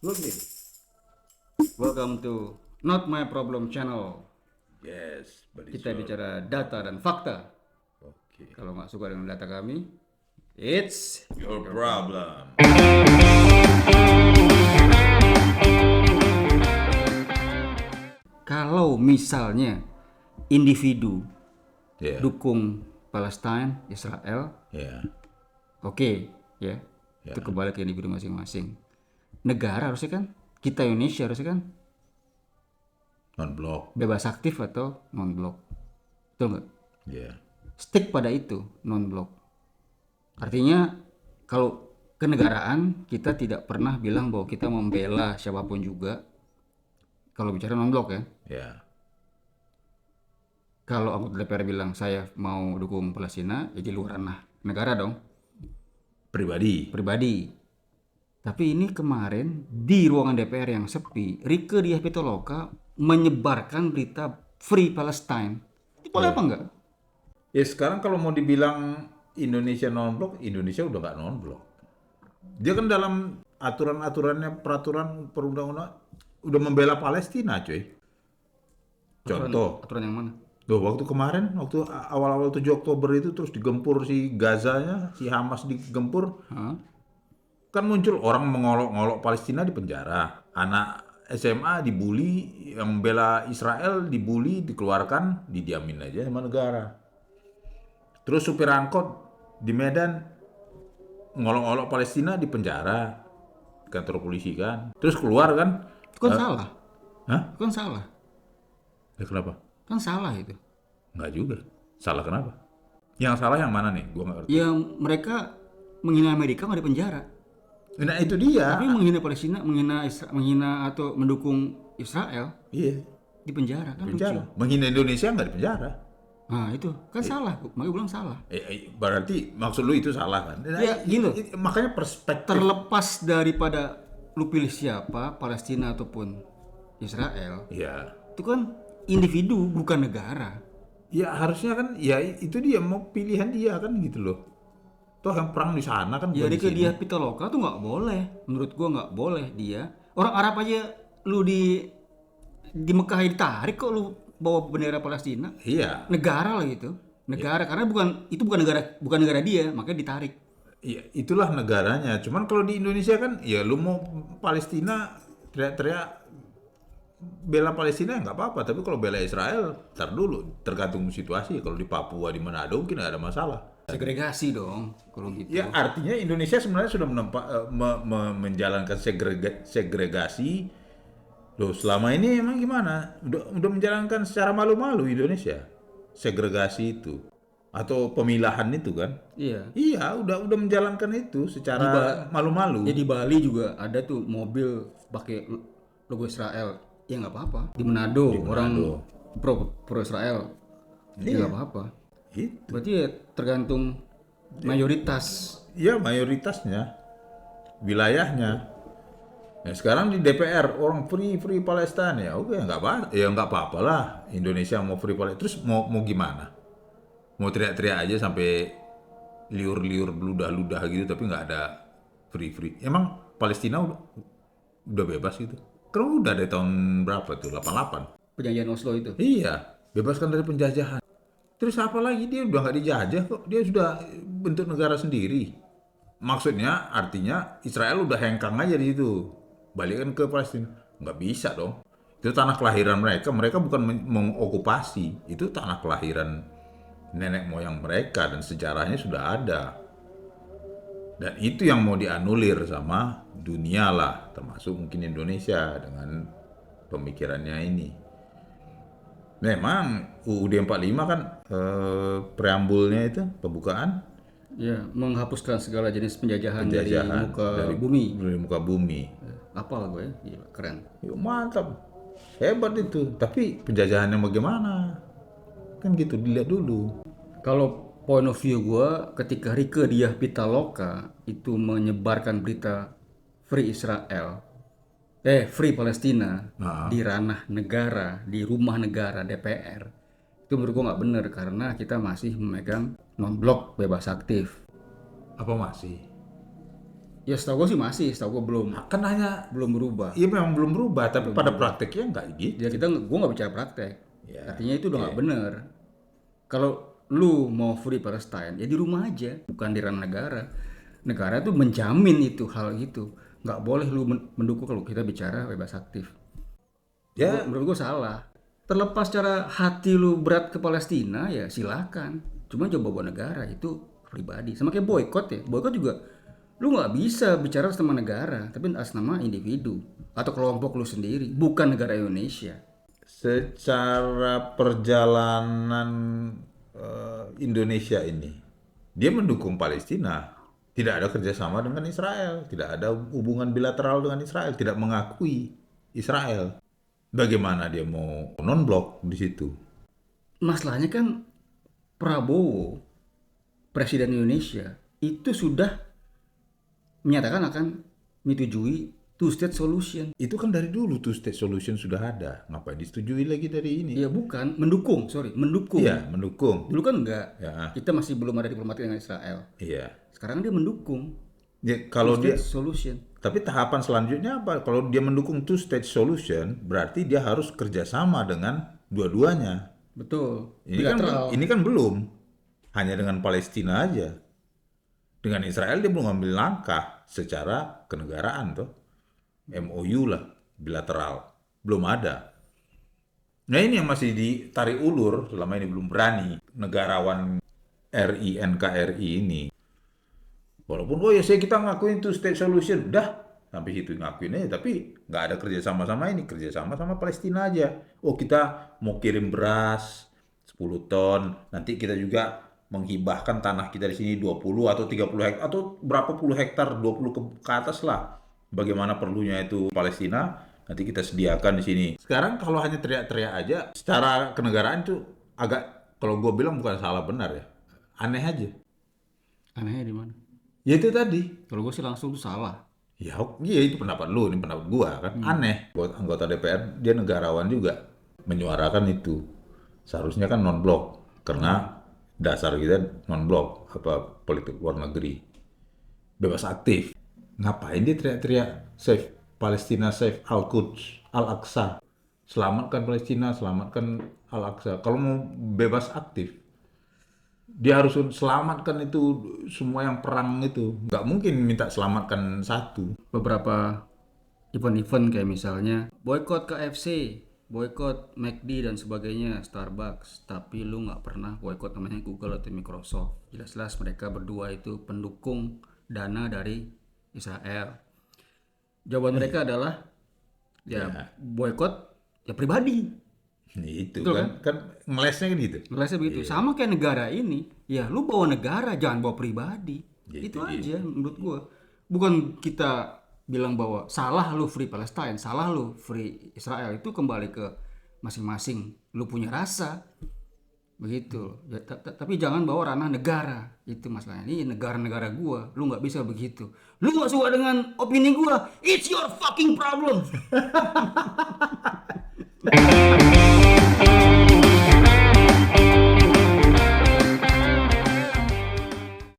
Okay. Welcome to Not My Problem Channel. Yes, but it's Kita bicara data dan fakta. okay. Kalau nggak suka dengan data kami, it's Your problem. kalau misalnya individu Yeah. dukung Palestine, Israel, oke, ya, itu kembali ke individu masing-masing. Negara harusnya kan, kita Indonesia harusnya kan Non-block. bebas aktif atau non-blok, betul nggak? Yeah. Stick pada itu, non-blok. Artinya kalau kenegaraan kita tidak pernah bilang bahwa kita membela siapapun juga kalau bicara non-blok ya. Yeah. Kalau anggota DPR bilang saya mau dukung Palestina, ya di luar ranah negara dong, Pribadi. Tapi ini kemarin di ruangan DPR yang sepi, Rieke Diah Pitaloka menyebarkan berita Free Palestine. Itu boleh apa enggak? Ya sekarang kalau mau dibilang Indonesia non-block, Indonesia udah nggak non-block. Dia kan dalam aturan-aturannya, peraturan perundang-undang udah membela Palestina, cuy. Contoh, Aturan yang mana? tuh waktu kemarin, waktu awal-awal 7 Oktober itu terus digempur si Gazanya, si Hamas digempur, Hah? kan muncul orang mengolok-ngolok Palestina di penjara, anak SMA dibully, yang bela Israel dibully, dikeluarkan, didiamin aja sama negara. Terus supir angkot di Medan ngolok-ngolok Palestina di penjara, kantor polisi kan. Terus keluar kan, Itu kan salah. hah? Itu kan salah. Ya kenapa? Kan salah itu. Nggak juga. Salah kenapa? Yang salah yang mana nih? Gua nggak ngerti. Ya mereka menghina Amerika nggak di penjara. Nah itu dia. Tapi menghina Palestina, menghina atau mendukung Israel Iya, di penjara kan penjara. lucu. Menghina Indonesia nggak di penjara. Nah itu kan salah, makanya bilang salah. Berarti maksud lu itu salah kan? Nah, Ya gini loh, makanya perspektif. terlepas daripada lu pilih siapa, Palestina ataupun Israel, Ya, itu kan individu bukan negara. ya harusnya kan, ya itu dia mau pilihan dia kan gitu loh. Toh yang perang di sana kan bukan Jadi di ke sini. dia Pitaloka tuh nggak boleh, menurut gua nggak boleh dia. Orang Arab aja lu di Mekah ditarik kok lu bawa bendera Palestina. Iya, Negara lah gitu, negara karena bukan negara dia, makanya ditarik. iya itulah negaranya. Cuman kalau di Indonesia kan, ya lu mau Palestina teriak-teriak bela Palestina nggak apa-apa. Tapi kalau bela Israel, ntar dulu tergantung situasi. Kalau di Papua di Manado mungkin nggak ada masalah. Segregasi dong kalau gitu. Ya artinya Indonesia sebenarnya sudah menjalankan segregasi. Loh selama ini emang gimana? Udah menjalankan secara malu-malu Indonesia segregasi itu atau pemilahan itu kan? Iya. Iya, udah menjalankan itu secara malu-malu. Ya di Bali juga ada tuh mobil pakai logo Israel. Ya nggak apa-apa. Di Manado, orang pro Israel. Ya nggak apa-apa. Itu. Berarti ya tergantung mayoritas. Ya mayoritasnya, wilayahnya. Nah, sekarang di DPR orang free Palestina ya, oke nggak apa-apa lah. Indonesia mau free Palestina, terus mau gimana? Mau teriak-teriak aja sampai liur-liur ludah-ludah gitu, tapi nggak ada free. Emang Palestina udah bebas gitu? Karena udah dari tahun berapa tuh? 88. Perjanjian Oslo itu. Iya, bebaskan dari penjajahan. Terus apa lagi? Dia udah nggak dijajah kok. Dia sudah bentuk negara sendiri. Maksudnya artinya Israel udah hengkang aja di situ. Balikan ke Palestina. Nggak bisa dong. Itu tanah kelahiran mereka. Mereka bukan mengokupasi. Itu tanah kelahiran nenek moyang mereka dan sejarahnya sudah ada. Dan itu yang mau dianulir sama dunia lah. Termasuk mungkin Indonesia dengan pemikirannya ini. Memang UUD 45 kan preambulnya itu pembukaan Ya, menghapuskan segala jenis penjajahan dari muka dari bumi. dari muka bumi. Apal gue ya, gila, keren. Yuk, mantap, hebat itu. Tapi penjajahannya bagaimana? Kan gitu dilihat dulu. Kalau point of view gue, ketika Rieke Diah Pitaloka itu menyebarkan berita Free Israel, Free Palestina di ranah negara, di rumah negara DPR, itu menurut gue nggak benar karena kita masih memegang non-blok bebas aktif. Apa masih? Ya setahu gue sih masih, setahu gue Kan hanya, belum berubah. iya memang belum berubah, tapi pada prakteknya nggak gitu. Ya gue nggak bicara praktek. Ya, Artinya itu udah nggak bener. Kalau lu mau free Palestine, ya di rumah aja, bukan di ranah negara. Negara tuh menjamin itu hal gitu. Nggak boleh lu mendukung kalau kita bicara bebas aktif. Ya, Menurut gue salah. Terlepas cara hati lu berat ke Palestina, ya silakan. Cuma coba bawa negara itu pribadi. Sama kayak boykot ya. Boykot juga lu nggak bisa bicara atas nama negara, tapi atas nama individu atau kelompok lu sendiri, bukan negara Indonesia. secara perjalanan Indonesia ini, dia mendukung Palestina. Tidak ada kerjasama dengan Israel, tidak ada hubungan bilateral dengan Israel, tidak mengakui Israel. Bagaimana dia mau non-blok di situ? Masalahnya kan Prabowo, Presiden Indonesia, itu sudah menyatakan akan menyetujui two-state solution. Itu kan dari dulu tuh state solution sudah ada. Ngapain disetujui lagi dari ini? Ya bukan, mendukung, mendukung. Iya, mendukung. Dulu kan enggak, Ya, kita masih belum ada diplomatik dengan Israel. iya. Sekarang dia mendukung Ya, kalau dia, two-state solution. tapi tahapan selanjutnya apa? Kalau dia mendukung two state solution, berarti dia harus kerjasama dengan dua-duanya. Betul, Ini bilateral. kan belum, hanya dengan Palestina aja. Dengan Israel dia belum ambil langkah secara kenegaraan tuh. MOU lah, bilateral. Belum ada. Nah ini yang masih ditarik ulur, selama ini belum berani. Negarawan RI, NKRI ini. Walaupun, oh ya kita ngakuin itu state solution. Udah, sampai situ ngakuin aja. Tapi nggak ada kerjasama sama ini. Kerjasama sama Palestina aja. Oh kita mau kirim beras 10 ton. Nanti kita juga menghibahkan tanah kita di sini 20 atau 30 hektar. Atau berapa puluh hektar, 20 ke atas lah. Bagaimana perlunya itu Palestina, nanti kita sediakan di sini. Sekarang kalau hanya teriak-teriak aja, secara kenegaraan itu agak, kalau gue bilang bukan salah benar ya. Aneh aja. Anehnya di mana? Ya itu tadi. Kalau gue sih langsung tuh salah. Ya, iya itu pendapat lu, ini pendapat gua kan. Aneh. Buat anggota DPR, dia negarawan juga menyuarakan itu. Seharusnya kan non-blok karena dasar kita non-blok apa politik luar negeri. Bebas aktif. Ngapain dia teriak-teriak save Palestina, save Al-Quds, Al-Aqsa. Selamatkan Palestina, selamatkan Al-Aqsa. Kalau mau bebas aktif, dia harus selamatkan itu semua yang perang itu. Nggak mungkin minta selamatkan satu. Beberapa event-event kayak misalnya boykot KFC, boykot McD dan sebagainya, Starbucks, tapi lu nggak pernah boykot namanya Google atau Microsoft. Jelas-jelas mereka berdua itu pendukung dana dari Israel. Jawaban mereka adalah ya boykot ya pribadi. Itu Betul kan ngelesnya kan gitu. Ngerasa begitu. Sama kayak negara ini, ya lu bawa negara, jangan bawa pribadi. Itu aja menurut gua. Bukan kita bilang bahwa salah lu free Palestine, salah lu free Israel, itu kembali ke masing-masing. Lu punya rasa. Begitu. Ya, tapi jangan bawa ranah negara. Itu masalahnya. Ini negara-negara gua, lu nggak bisa begitu. Lu nggak suka dengan opini gua, it's your fucking problem.